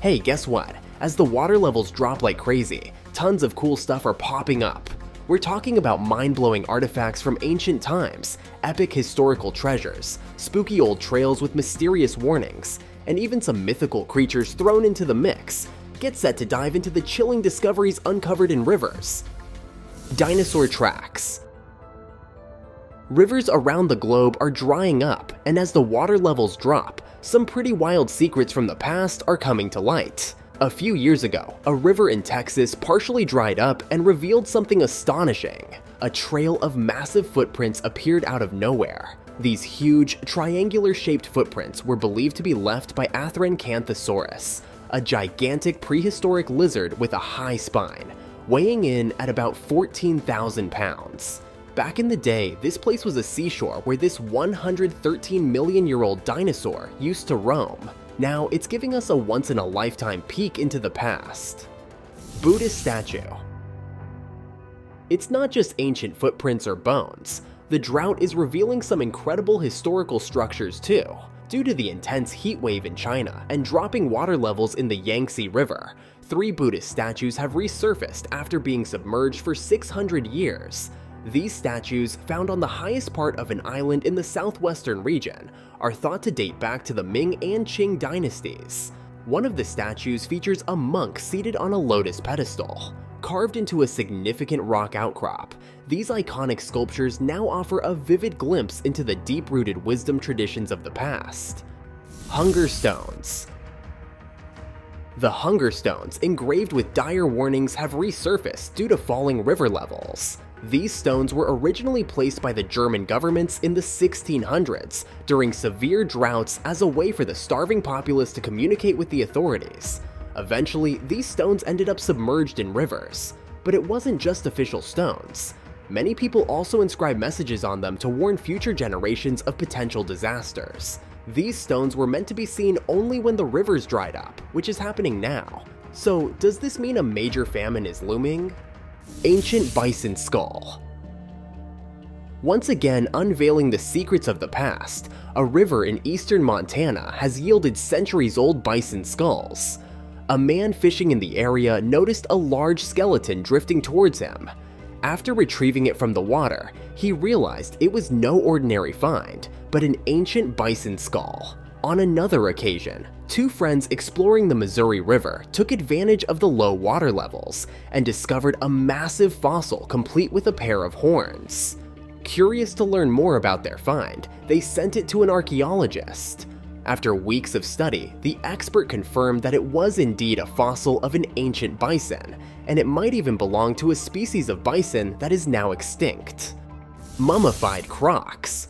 Hey, guess what? As the water levels drop like crazy, tons of cool stuff are popping up. We're talking about mind-blowing artifacts from ancient times, epic historical treasures, spooky old trails with mysterious warnings, and even some mythical creatures thrown into the mix. Get set to dive into the chilling discoveries uncovered in rivers. Dinosaur tracks. Rivers around the globe are drying up, and as the water levels drop, some pretty wild secrets from the past are coming to light. A few years ago, a river in Texas partially dried up and revealed something astonishing. A trail of massive footprints appeared out of nowhere. These huge, triangular-shaped footprints were believed to be left by Athrancanthosaurus, a gigantic prehistoric lizard with a high spine, weighing in at about 14,000 pounds. Back in the day, this place was a seashore where this 113-million-year-old dinosaur used to roam. Now, it's giving us a once-in-a-lifetime peek into the past. Buddhist statue. It's not just ancient footprints or bones. The drought is revealing some incredible historical structures too. Due to the intense heat wave in China and dropping water levels in the Yangtze River, 3 Buddhist statues have resurfaced after being submerged for 600 years. These statues, found on the highest part of an island in the southwestern region, are thought to date back to the Ming and Qing dynasties. One of the statues features a monk seated on a lotus pedestal. Carved into a significant rock outcrop, these iconic sculptures now offer a vivid glimpse into the deep-rooted wisdom traditions of the past. Hunger stones. The hunger stones engraved with dire warnings have resurfaced due to falling river levels. These stones were originally placed by the German governments in the 1600s during severe droughts as a way for the starving populace to communicate with the authorities. Eventually, these stones ended up submerged in rivers. But it wasn't just official stones. Many people also inscribed messages on them to warn future generations of potential disasters. These stones were meant to be seen only when the rivers dried up, which is happening now. So, does this mean a major famine is looming? Ancient bison skull. Once again unveiling the secrets of the past, a river in eastern Montana has yielded centuries-old bison skulls. A man fishing in the area noticed a large skeleton drifting towards him. After retrieving it from the water, he realized it was no ordinary find, but an ancient bison skull. On another occasion, 2 friends exploring the Missouri River took advantage of the low water levels and discovered a massive fossil complete with a pair of horns. Curious to learn more about their find, they sent it to an archaeologist. After weeks of study, the expert confirmed that it was indeed a fossil of an ancient bison, and it might even belong to a species of bison that is now extinct. Mummified crocs.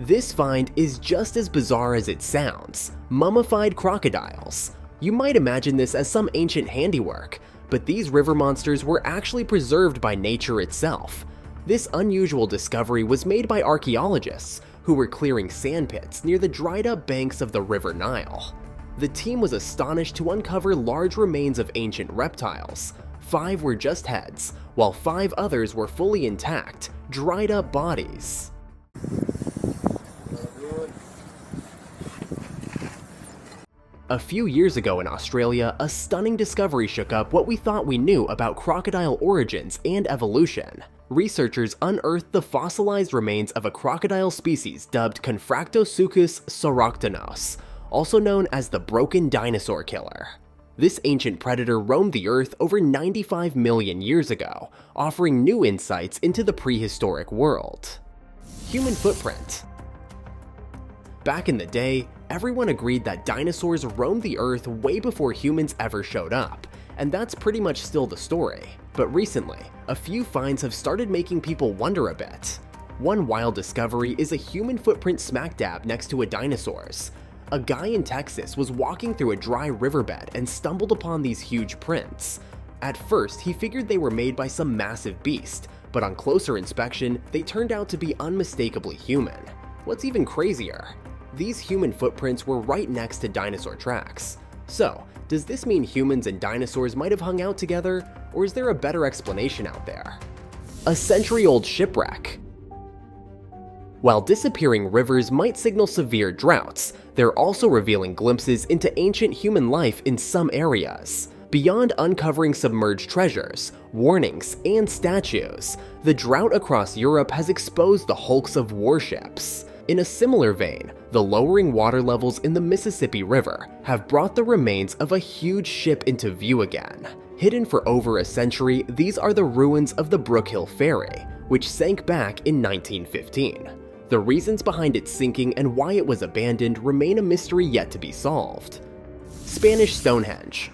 This find is just as bizarre as it sounds: mummified crocodiles. You might imagine this as some ancient handiwork, but these river monsters were actually preserved by nature itself. This unusual discovery was made by archaeologists who were clearing sand pits near the dried-up banks of the River Nile. The team was astonished to uncover large remains of ancient reptiles. 5 were just heads, while 5 others were fully intact, dried-up bodies. A few years ago in Australia, a stunning discovery shook up what we thought we knew about crocodile origins and evolution. Researchers unearthed the fossilized remains of a crocodile species dubbed Confractosuchus saurochtonos, also known as the broken dinosaur killer. This ancient predator roamed the Earth over 95 million years ago, offering new insights into the prehistoric world. Human footprint. Back in the day, everyone agreed that dinosaurs roamed the Earth way before humans ever showed up, and that's pretty much still the story. But recently, a few finds have started making people wonder a bit. One wild discovery is a human footprint smack dab next to a dinosaur's. A guy in Texas was walking through a dry riverbed and stumbled upon these huge prints. At first, he figured they were made by some massive beast, but on closer inspection, they turned out to be unmistakably human. What's even crazier? These human footprints were right next to dinosaur tracks. So, does this mean humans and dinosaurs might have hung out together, or is there a better explanation out there? A century-old shipwreck. While disappearing rivers might signal severe droughts, they're also revealing glimpses into ancient human life in some areas. Beyond uncovering submerged treasures, warnings, and statues, the drought across Europe has exposed the hulks of warships. In a similar vein, the lowering water levels in the Mississippi River have brought the remains of a huge ship into view again. Hidden for over a century, these are the ruins of the Brook Hill Ferry, which sank back in 1915. The reasons behind its sinking and why it was abandoned remain a mystery yet to be solved. Spanish Stonehenge.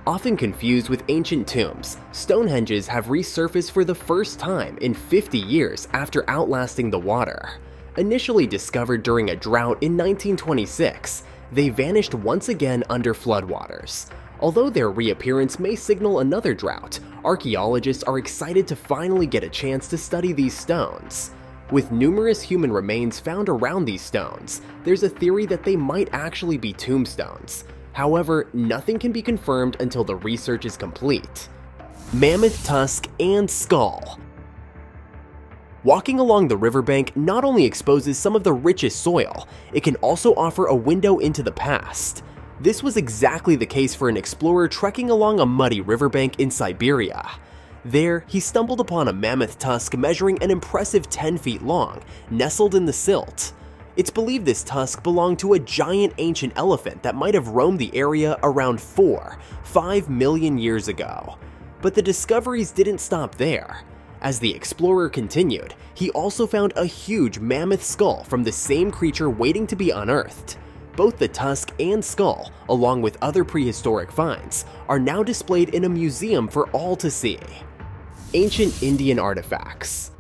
Often confused with ancient tombs, Stonehenges have resurfaced for the first time in 50 years after outlasting the water. Initially discovered during a drought in 1926, they vanished once again under floodwaters. Although their reappearance may signal another drought, archaeologists are excited to finally get a chance to study these stones. With numerous human remains found around these stones, there's a theory that they might actually be tombstones. However, nothing can be confirmed until the research is complete. Mammoth tusk and skull. Walking along the riverbank not only exposes some of the richest soil, it can also offer a window into the past. This was exactly the case for an explorer trekking along a muddy riverbank in Siberia. There, he stumbled upon a mammoth tusk measuring an impressive 10 feet long, nestled in the silt. It's believed this tusk belonged to a giant ancient elephant that might have roamed the area around 5 million years ago. But the discoveries didn't stop there. As the explorer continued, he also found a huge mammoth skull from the same creature waiting to be unearthed. Both the tusk and skull, along with other prehistoric finds, are now displayed in a museum for all to see. Ancient Indian artifacts.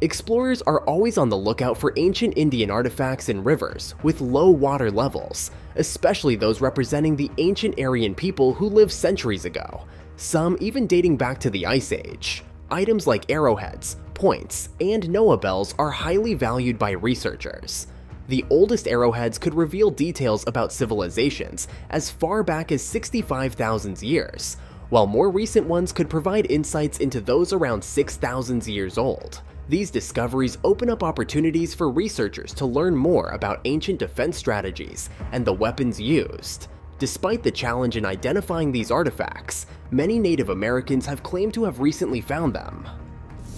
Explorers are always on the lookout for ancient Indian artifacts in rivers with low water levels, especially those representing the ancient Aryan people who lived centuries ago, some even dating back to the Ice Age. Items like arrowheads, points, and Noah bells are highly valued by researchers. The oldest arrowheads could reveal details about civilizations as far back as 65,000 years, while more recent ones could provide insights into those around 6,000 years old. These discoveries open up opportunities for researchers to learn more about ancient defense strategies and the weapons used. Despite the challenge in identifying these artifacts, many Native Americans have claimed to have recently found them.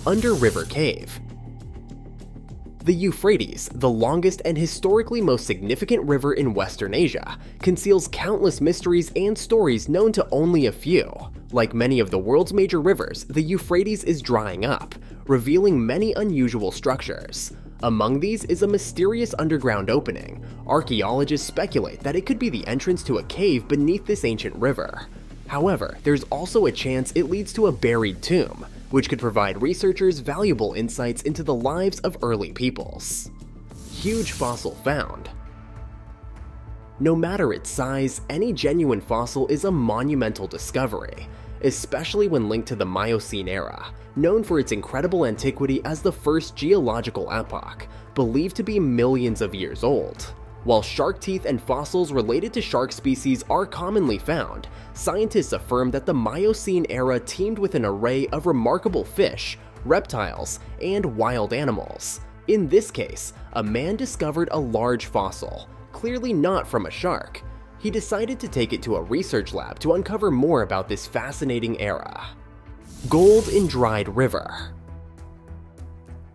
Under-river cave. The Euphrates, the longest and historically most significant river in Western Asia, conceals countless mysteries and stories known to only a few. Like many of the world's major rivers, the Euphrates is drying up, revealing many unusual structures. Among these is a mysterious underground opening. Archaeologists speculate that it could be the entrance to a cave beneath this ancient river. However, there's also a chance it leads to a buried tomb, which could provide researchers valuable insights into the lives of early peoples. Huge fossil found. No matter its size, any genuine fossil is a monumental discovery, especially when linked to the Miocene era, known for its incredible antiquity as the first geological epoch, believed to be millions of years old. While shark teeth and fossils related to shark species are commonly found, scientists affirm that the Miocene era teemed with an array of remarkable fish, reptiles, and wild animals. In this case, a man discovered a large fossil, clearly not from a shark. He decided to take it to a research lab to uncover more about this fascinating era. Gold in dried river.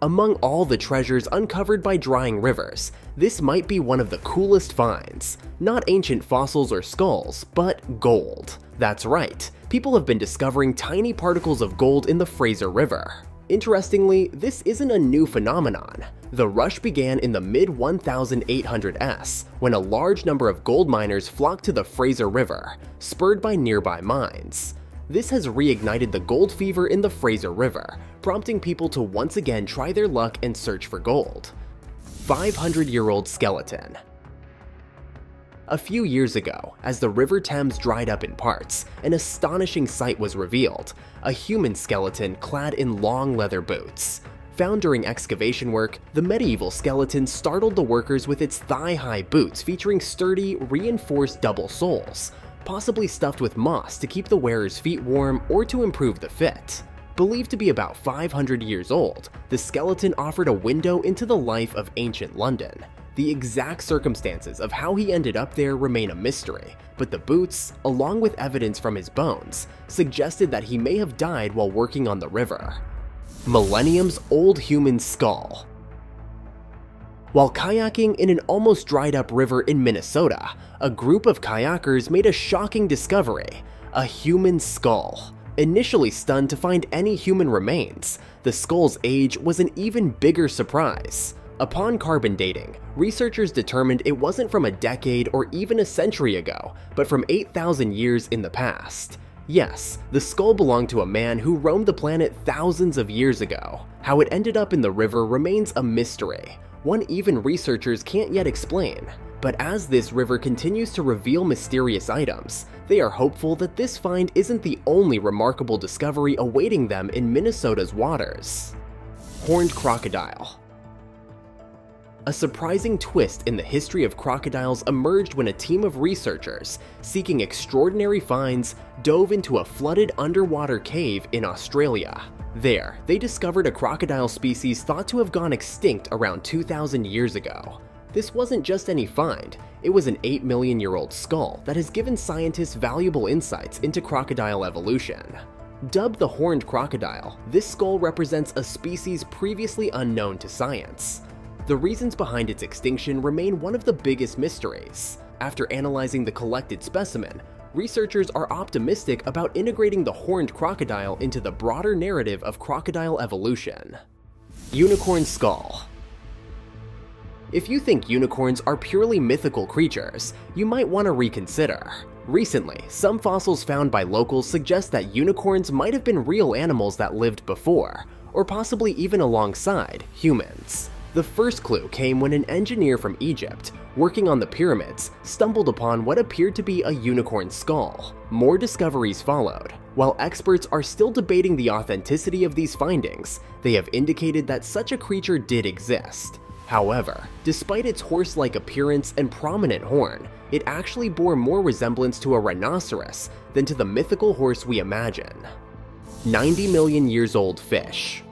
Among all the treasures uncovered by drying rivers, this might be one of the coolest finds. Not ancient fossils or skulls, but gold. That's right, people have been discovering tiny particles of gold in the Fraser River. Interestingly, this isn't a new phenomenon. The rush began in the mid-1800s, when a large number of gold miners flocked to the Fraser River, spurred by nearby mines. This has reignited the gold fever in the Fraser River, prompting people to once again try their luck and search for gold. 500-year-old skeleton. A few years ago, as the River Thames dried up in parts, an astonishing sight was revealed: a human skeleton clad in long leather boots. Found during excavation work, the medieval skeleton startled the workers with its thigh-high boots featuring sturdy, reinforced double soles, possibly stuffed with moss to keep the wearer's feet warm or to improve the fit. Believed to be about 500 years old, the skeleton offered a window into the life of ancient London. The exact circumstances of how he ended up there remain a mystery, but the boots, along with evidence from his bones, suggested that he may have died while working on the river. Millennium's old human skull. While kayaking in an almost dried up river in Minnesota, a group of kayakers made a shocking discovery: a human skull. Initially stunned to find any human remains, the skull's age was an even bigger surprise. Upon carbon dating, researchers determined it wasn't from a decade or even a century ago, but from 8,000 years in the past. Yes, the skull belonged to a man who roamed the planet thousands of years ago. How it ended up in the river remains a mystery, one even researchers can't yet explain. But as this river continues to reveal mysterious items, they are hopeful that this find isn't the only remarkable discovery awaiting them in Minnesota's waters. Horned crocodile. A surprising twist in the history of crocodiles emerged when a team of researchers, seeking extraordinary finds, dove into a flooded underwater cave in Australia. There, they discovered a crocodile species thought to have gone extinct around 2,000 years ago. This wasn't just any find, it was an 8 million year old skull that has given scientists valuable insights into crocodile evolution. Dubbed the horned crocodile, this skull represents a species previously unknown to science. The reasons behind its extinction remain one of the biggest mysteries. After analyzing the collected specimen, researchers are optimistic about integrating the horned crocodile into the broader narrative of crocodile evolution. Unicorn skull. If you think unicorns are purely mythical creatures, you might want to reconsider. Recently, some fossils found by locals suggest that unicorns might have been real animals that lived before, or possibly even alongside humans. The first clue came when an engineer from Egypt, working on the pyramids, stumbled upon what appeared to be a unicorn skull. More discoveries followed. While experts are still debating the authenticity of these findings, they have indicated that such a creature did exist. However, despite its horse-like appearance and prominent horn, it actually bore more resemblance to a rhinoceros than to the mythical horse we imagine. 90 million years old fish.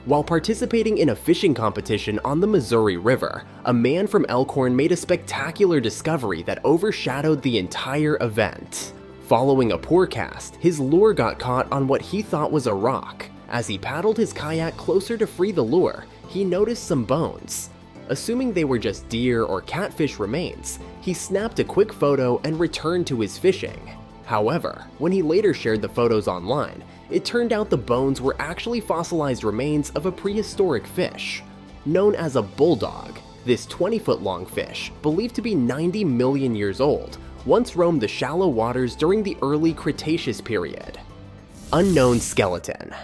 While participating in a fishing competition on the Missouri River, a man from Elkhorn made a spectacular discovery that overshadowed the entire event. Following a poor cast, his lure got caught on what he thought was a rock. As he paddled his kayak closer to free the lure, he noticed some bones. Assuming they were just deer or catfish remains, he snapped a quick photo and returned to his fishing. However, when he later shared the photos online, it turned out the bones were actually fossilized remains of a prehistoric fish. Known as a bulldog, this 20-foot-long fish, believed to be 90 million years old, once roamed the shallow waters during the early Cretaceous period. Unknown skeleton.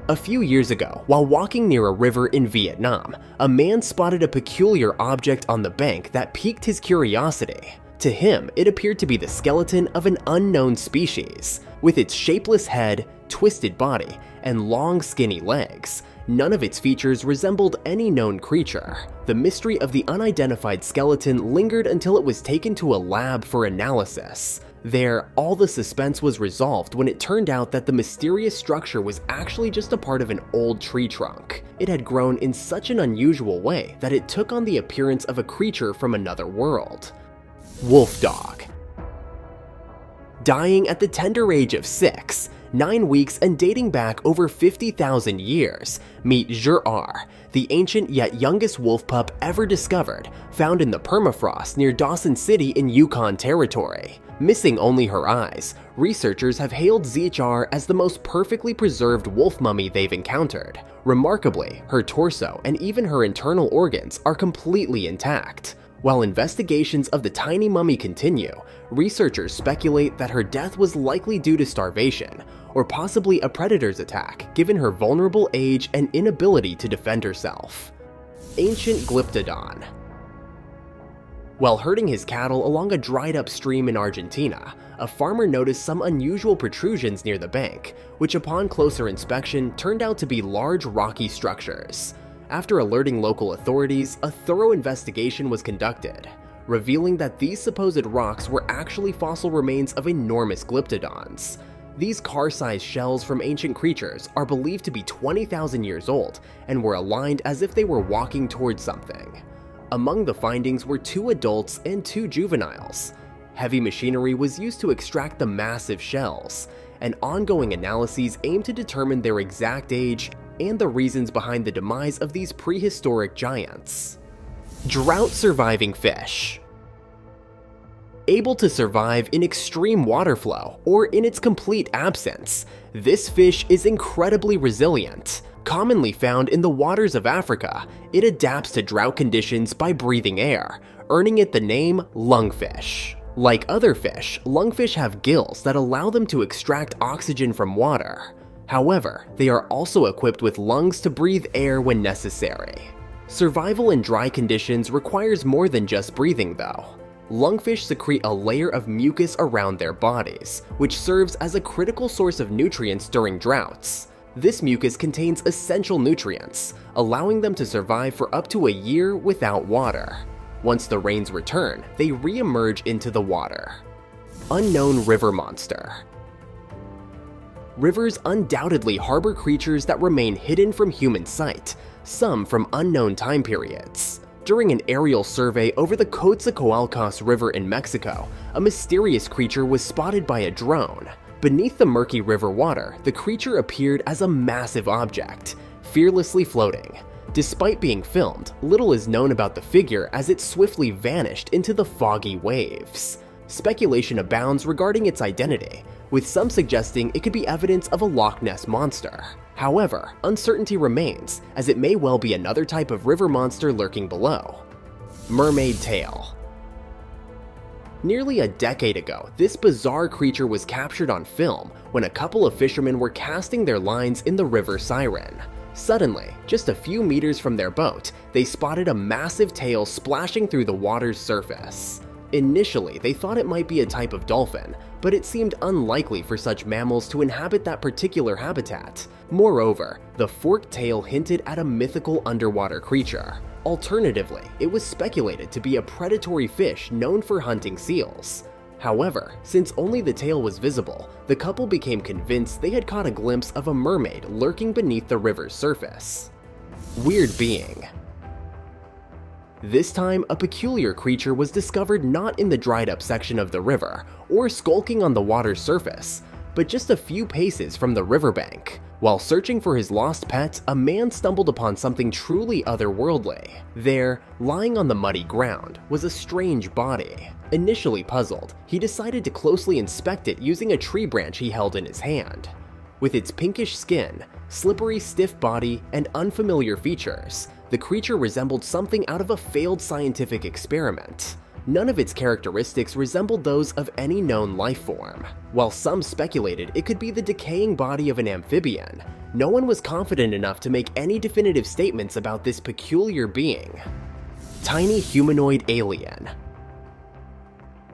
A few years ago, while walking near a river in Vietnam, a man spotted a peculiar object on the bank that piqued his curiosity. To him, it appeared to be the skeleton of an unknown species. With its shapeless head, twisted body, and long skinny legs, none of its features resembled any known creature. The mystery of the unidentified skeleton lingered until it was taken to a lab for analysis. There, all the suspense was resolved when it turned out that the mysterious structure was actually just a part of an old tree trunk. It had grown in such an unusual way that it took on the appearance of a creature from another world. Wolf dog. Dying at the tender age of 6, 9 weeks and dating back over 50,000 years, meet Jur-Ar, the ancient yet youngest wolf pup ever discovered, found in the permafrost near Dawson City in Yukon Territory. Missing only her eyes, researchers have hailed ZHR as the most perfectly preserved wolf mummy they've encountered. Remarkably, her torso and even her internal organs are completely intact. While investigations of the tiny mummy continue, researchers speculate that her death was likely due to starvation, or possibly a predator's attack given her vulnerable age and inability to defend herself. Ancient Glyptodon. While herding his cattle along a dried-up stream in Argentina, a farmer noticed some unusual protrusions near the bank, which upon closer inspection turned out to be large rocky structures. After alerting local authorities, a thorough investigation was conducted, revealing that these supposed rocks were actually fossil remains of enormous glyptodons. These car-sized shells from ancient creatures are believed to be 20,000 years old and were aligned as if they were walking towards something. Among the findings were 2 adults and 2 juveniles. Heavy machinery was used to extract the massive shells, and ongoing analyses aim to determine their exact age and the reasons behind the demise of these prehistoric giants. Drought-surviving fish. Able to survive in extreme water flow or in its complete absence, this fish is incredibly resilient. Commonly found in the waters of Africa, it adapts to drought conditions by breathing air, earning it the name lungfish. Like other fish, lungfish have gills that allow them to extract oxygen from water. However, they are also equipped with lungs to breathe air when necessary. Survival in dry conditions requires more than just breathing though. Lungfish secrete a layer of mucus around their bodies, which serves as a critical source of nutrients during droughts. This mucus contains essential nutrients, allowing them to survive for up to a year without water. Once the rains return, they re-emerge into the water. Unknown river monster. Rivers undoubtedly harbor creatures that remain hidden from human sight, some from unknown time periods. During an aerial survey over the Coatzacoalcos River in Mexico, a mysterious creature was spotted by a drone. Beneath the murky river water, the creature appeared as a massive object, fearlessly floating. Despite being filmed, little is known about the figure as it swiftly vanished into the foggy waves. Speculation abounds regarding its identity, with some suggesting it could be evidence of a Loch Ness monster. However, uncertainty remains, as it may well be another type of river monster lurking below. Mermaid tail. Nearly a decade ago, this bizarre creature was captured on film when a couple of fishermen were casting their lines in the River Siren. Suddenly, just a few meters from their boat, they spotted a massive tail splashing through the water's surface. Initially, they thought it might be a type of dolphin, but it seemed unlikely for such mammals to inhabit that particular habitat. Moreover, the forked tail hinted at a mythical underwater creature. Alternatively, it was speculated to be a predatory fish known for hunting seals. However, since only the tail was visible, the couple became convinced they had caught a glimpse of a mermaid lurking beneath the river's surface. Weird being. This time, a peculiar creature was discovered not in the dried-up section of the river or skulking on the water's surface, but just a few paces from the riverbank. While searching for his lost pet, a man stumbled upon something truly otherworldly. There, lying on the muddy ground, was a strange body. Initially puzzled, he decided to closely inspect it using a tree branch he held in his hand. With its pinkish skin, slippery, stiff body, and unfamiliar features, the creature resembled something out of a failed scientific experiment. None of its characteristics resembled those of any known life form. While some speculated it could be the decaying body of an amphibian, no one was confident enough to make any definitive statements about this peculiar being. Tiny humanoid alien.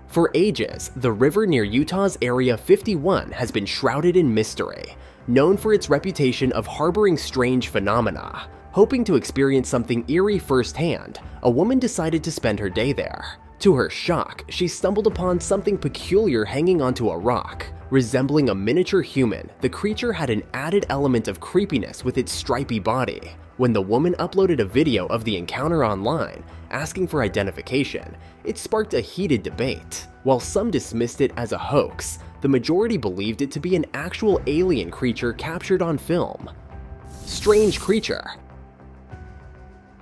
For ages, the river near Utah's Area 51 has been shrouded in mystery, known for its reputation of harboring strange phenomena. Hoping to experience something eerie firsthand, a woman decided to spend her day there. To her shock, she stumbled upon something peculiar hanging onto a rock. Resembling a miniature human, the creature had an added element of creepiness with its stripy body. When the woman uploaded a video of the encounter online, asking for identification, it sparked a heated debate. While some dismissed it as a hoax, the majority believed it to be an actual alien creature captured on film. Strange creature.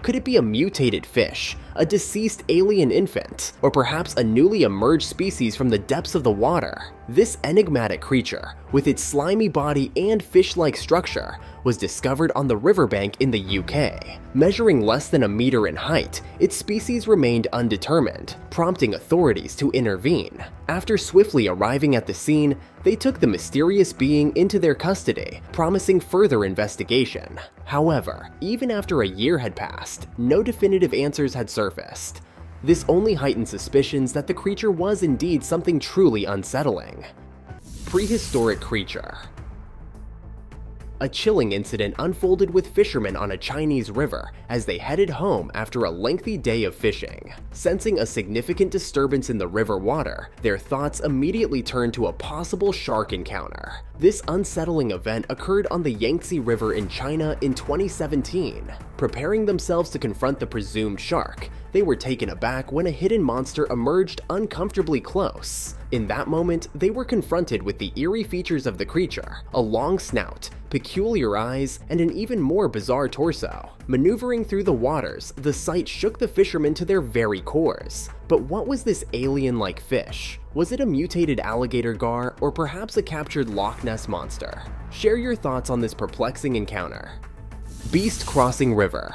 Could it be a mutated fish, a deceased alien infant, or perhaps a newly emerged species from the depths of the water? This enigmatic creature, with its slimy body and fish-like structure, was discovered on the riverbank in the UK. Measuring less than a meter in height, its species remained undetermined, prompting authorities to intervene. After swiftly arriving at the scene, they took the mysterious being into their custody, promising further investigation. However, even after a year had passed, no definitive answers had surfaced. This only heightened suspicions that the creature was indeed something truly unsettling. Prehistoric creature. A chilling incident unfolded with fishermen on a Chinese river as they headed home after a lengthy day of fishing. Sensing a significant disturbance in the river water, their thoughts immediately turned to a possible shark encounter. This unsettling event occurred on the Yangtze River in China in 2017. Preparing themselves to confront the presumed shark, they were taken aback when a hidden monster emerged uncomfortably close. In that moment, they were confronted with the eerie features of the creature: a long snout, peculiar eyes, and an even more bizarre torso. Maneuvering through the waters, the sight shook the fishermen to their very cores. But what was this alien-like fish? Was it a mutated alligator gar, or perhaps a captured Loch Ness monster? Share your thoughts on this perplexing encounter. Beast crossing river.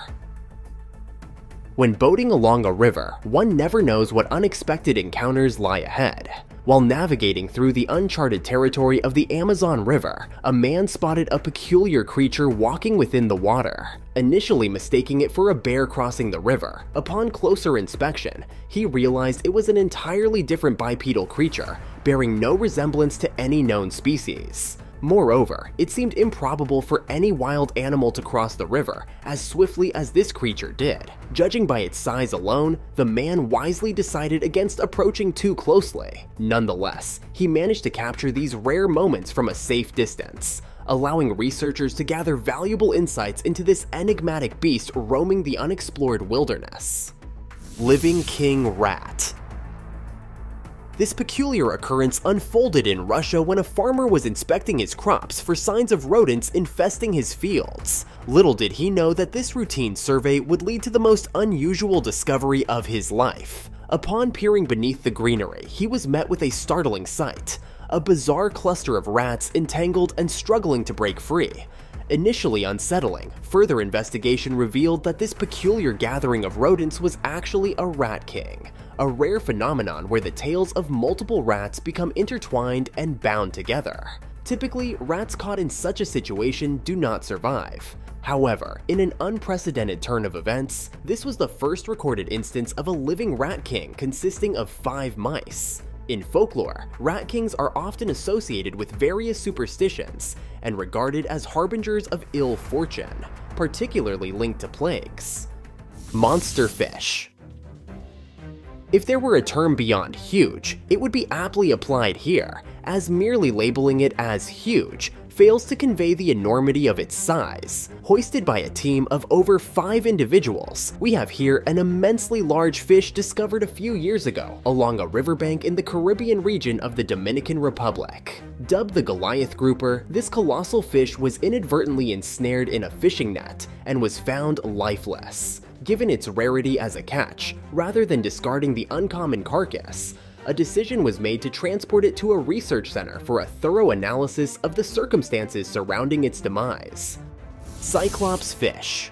When boating along a river, one never knows what unexpected encounters lie ahead. While navigating through the uncharted territory of the Amazon River, a man spotted a peculiar creature walking within the water. Initially mistaking it for a bear crossing the river, upon closer inspection, he realized it was an entirely different bipedal creature, bearing no resemblance to any known species. Moreover, it seemed improbable for any wild animal to cross the river as swiftly as this creature did. Judging by its size alone, the man wisely decided against approaching too closely. Nonetheless, he managed to capture these rare moments from a safe distance, allowing researchers to gather valuable insights into this enigmatic beast roaming the unexplored wilderness. Living king rat. This peculiar occurrence unfolded in Russia when a farmer was inspecting his crops for signs of rodents infesting his fields. Little did he know that this routine survey would lead to the most unusual discovery of his life. Upon peering beneath the greenery, he was met with a startling sight: a bizarre cluster of rats entangled and struggling to break free. Initially unsettling, further investigation revealed that this peculiar gathering of rodents was actually a rat king, a rare phenomenon where the tails of multiple rats become intertwined and bound together. Typically, rats caught in such a situation do not survive. However, in an unprecedented turn of events, this was the first recorded instance of a living rat king consisting of 5 mice. In folklore, rat kings are often associated with various superstitions and regarded as harbingers of ill fortune, particularly linked to plagues. Monster fish. If there were a term beyond huge, it would be aptly applied here, as merely labeling it as huge fails to convey the enormity of its size. Hoisted by a team of over 5 individuals, we have here an immensely large fish discovered a few years ago along a riverbank in the Caribbean region of the Dominican Republic. Dubbed the Goliath grouper, this colossal fish was inadvertently ensnared in a fishing net and was found lifeless. Given its rarity as a catch, rather than discarding the uncommon carcass, a decision was made to transport it to a research center for a thorough analysis of the circumstances surrounding its demise. Cyclops fish.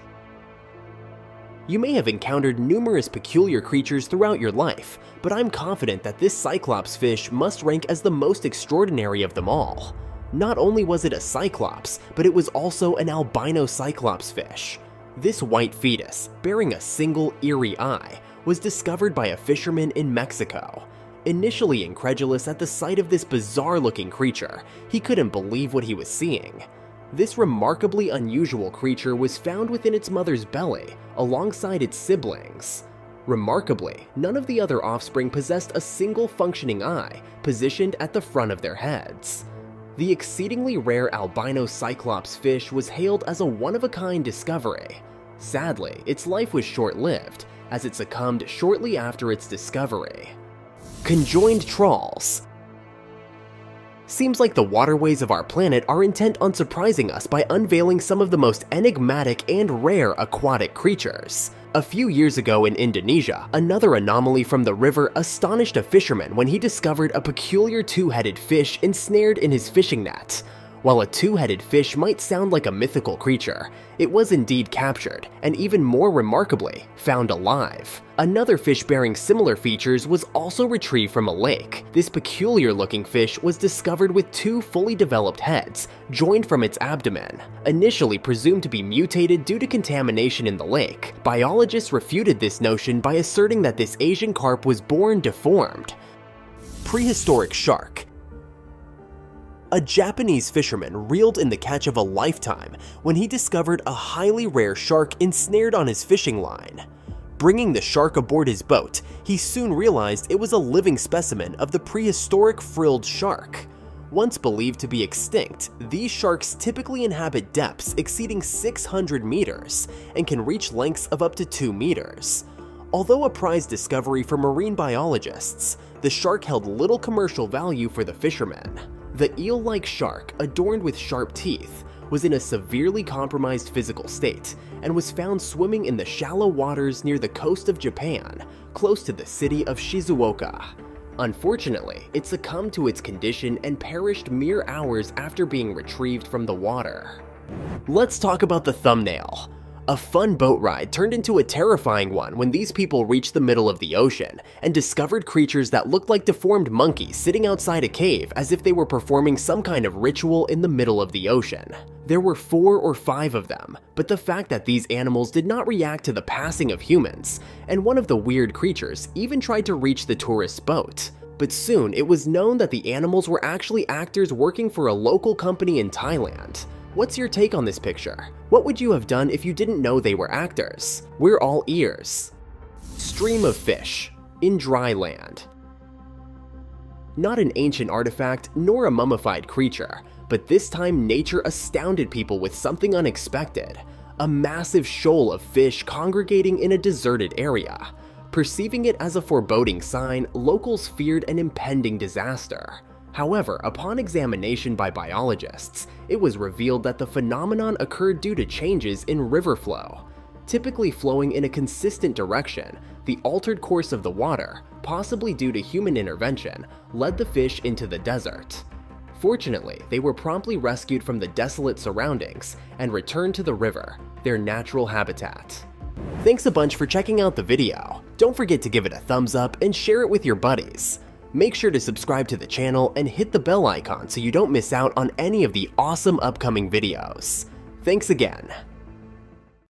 You may have encountered numerous peculiar creatures throughout your life, but I'm confident that this Cyclops fish must rank as the most extraordinary of them all. Not only was it a Cyclops, but it was also an albino Cyclops fish. This white fetus, bearing a single eerie eye, was discovered by a fisherman in Mexico. Initially incredulous at the sight of this bizarre-looking creature, he couldn't believe what he was seeing. This remarkably unusual creature was found within its mother's belly, alongside its siblings. Remarkably, none of the other offspring possessed a single functioning eye, positioned at the front of their heads. The exceedingly rare albino Cyclops fish was hailed as a one-of-a-kind discovery. Sadly, its life was short-lived, as it succumbed shortly after its discovery. Conjoined trawls. Seems like the waterways of our planet are intent on surprising us by unveiling some of the most enigmatic and rare aquatic creatures. A few years ago in Indonesia, another anomaly from the river astonished a fisherman when he discovered a peculiar 2-headed fish ensnared in his fishing net. While a 2-headed fish might sound like a mythical creature, it was indeed captured, and even more remarkably, found alive. Another fish bearing similar features was also retrieved from a lake. This peculiar-looking fish was discovered with 2 fully developed heads, joined from its abdomen. Initially presumed to be mutated due to contamination in the lake, biologists refuted this notion by asserting that this Asian carp was born deformed. Prehistoric shark. A Japanese fisherman reeled in the catch of a lifetime when he discovered a highly rare shark ensnared on his fishing line. Bringing the shark aboard his boat, he soon realized it was a living specimen of the prehistoric frilled shark. Once believed to be extinct, these sharks typically inhabit depths exceeding 600 meters and can reach lengths of up to 2 meters. Although a prized discovery for marine biologists, the shark held little commercial value for the fishermen. The eel-like shark, adorned with sharp teeth, was in a severely compromised physical state and was found swimming in the shallow waters near the coast of Japan, close to the city of Shizuoka. Unfortunately, it succumbed to its condition and perished mere hours after being retrieved from the water. Let's talk about the thumbnail. A fun boat ride turned into a terrifying one when these people reached the middle of the ocean and discovered creatures that looked like deformed monkeys sitting outside a cave as if they were performing some kind of ritual in the middle of the ocean. There were 4 or 5 of them, but the fact that these animals did not react to the passing of humans, and one of the weird creatures even tried to reach the tourist's boat. But soon it was known that the animals were actually actors working for a local company in Thailand. What's your take on this picture? What would you have done if you didn't know they were actors? We're all ears. Stream of fish in dry land. Not an ancient artifact nor a mummified creature, but this time nature astounded people with something unexpected. A massive shoal of fish congregating in a deserted area. Perceiving it as a foreboding sign, locals feared an impending disaster. However, upon examination by biologists, it was revealed that the phenomenon occurred due to changes in river flow. Typically flowing in a consistent direction, the altered course of the water, possibly due to human intervention, led the fish into the desert. Fortunately, they were promptly rescued from the desolate surroundings and returned to the river, their natural habitat. Thanks a bunch for checking out the video. Don't forget to give it a thumbs up and share it with your buddies. Make sure to subscribe to the channel and hit the bell icon so you don't miss out on any of the awesome upcoming videos. Thanks again.